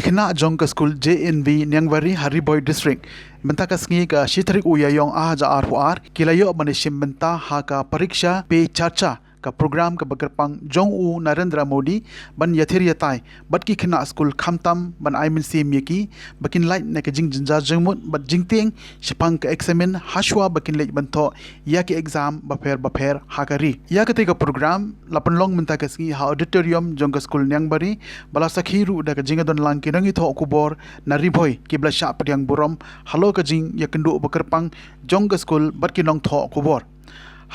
khynnah jong ka school JNV Nyangwari Hariboy district benta ka sngi ka shitrik uyayong aja arhuar kilayo manishim benta ha ka pariksha pe charcha ka program ka bagarpang jong u Narendra Modi ban yathir yatai bat ki khynnah school khamtam ban aimin sim yaki bakin light na ka jing jinja jengmut bat jingting shipang ka eksamin hashwa bakin lej banto ya ki exam baper hakari ya ka te ka program lapan long benta ka sngi ha auditorium jong ka school Nyangbari bala sakhiru da ka jinga don lang ki rangi tho kubor nariboy ki bla sha pryang burom halo ka jing yakendu bagarpang jong ka school bat ki nong tho kubor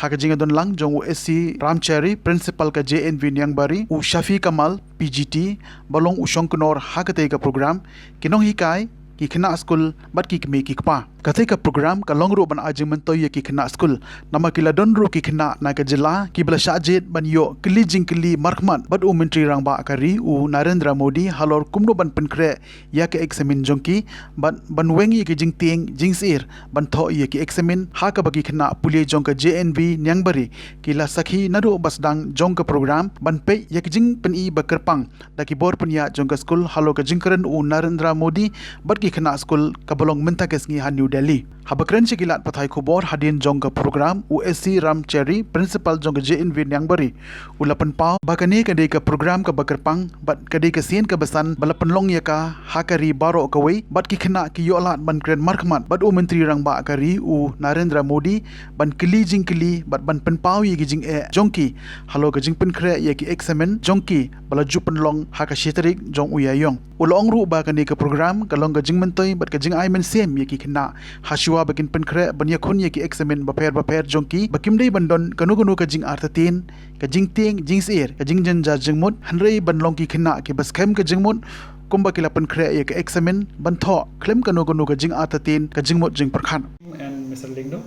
Haka jinga don lang jong USC Ramchari principal ka JNV Nyangbari u Shafi Kamal PGT balong usong kunor haka te ka program kinong hikai ki khynnah school bat ki kme ki kpa kate ka program ka longru ban ajing mentoy ki khynnah school nama kila don ru ki khynnah na ka jila ki bla shajet ban yo kili jingkili markman bat u menteri rang ba kari u Narendra Modi halor kumno ban penkre ya ke eksamin jongki ban wengi ki jing tieng jingsir ban tho ye ki eksamin ha ka bagi khynnah puli jong ka JNV Nyangbari kila sakhi nadu basdang jong ka program ban pe ye ki jing pen i bakerpang da ki bor punya jong ka school halo ka jingkeren u Narendra Modi bat ki khynnah school ka bolong menta ke sngi ha New Delhi habakren sikilat pathai khubor hadin jong ka program USC Ramchari principal jong ka JNV Nyangbari ulapan pau bakani ka de ka program ka bakerpang bat ka de ka sien ka basan balapan long ya ka hakari baro ka wei bat ki khynnah ki yolat ban kren markmat bat u menteri rang ba kari u Narendra Modi ban kili jingkili bat ban pen pau ye ki jing e jongki halo ka jing pen kre ye ki examen jongki bala jupan long haka shitarik jong uyayong ulong ru ba kani ka program ka long ka jing mentoy bat ka jing aimen sem ye ki khynnah hashwa bakin pen kre ban yakhun ye ki examen baper jongki bakim dei bandon kanu ka jing artatin ka jing tieng jing sir ka jing janja jingmut hanrei ban long ki khynnah ki bas khem ka jingmut kumba kila pen kre ye ka examen ban tho klem kanu ka jing artatin ka jingmut jing prakhan and Mr. Lingdo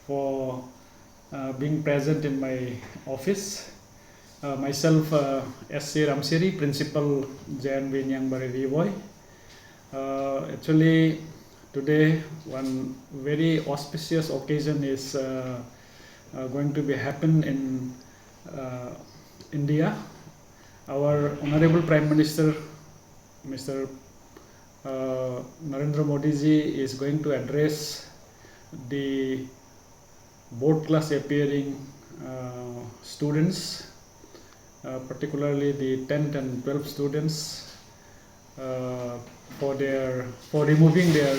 for being present in my office. Myself, S.C. Ramsiri, Principal JNV Nyangbari Boy. Actually, today one very auspicious occasion is going to be happen in India. Our Honorable Prime Minister, Mr. Narendra Modi ji, is going to address the board class appearing students, particularly the 10th and 12th students, for removing their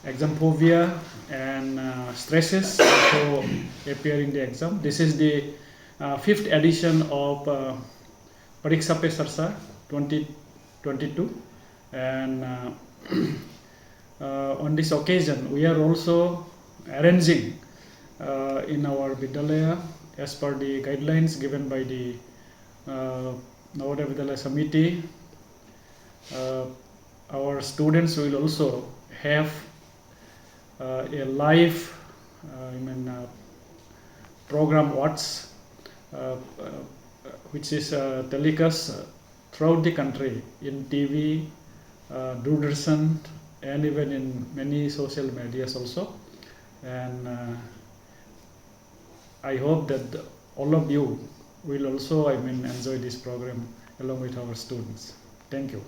exam phobia and stresses for appearing the exam. This is the 5th edition of Pariksha Pe Charcha 2022, and on this occasion we are also arranging in our Vidyalaya as per the guidelines given by the Navodaya Vidyalaya Samiti. Our students will also have a live program watch which is telecast throughout the country in TV, Doordarshan, and even in many social medias also. And I hope that all of you will also enjoy this program along with our students. Thank you.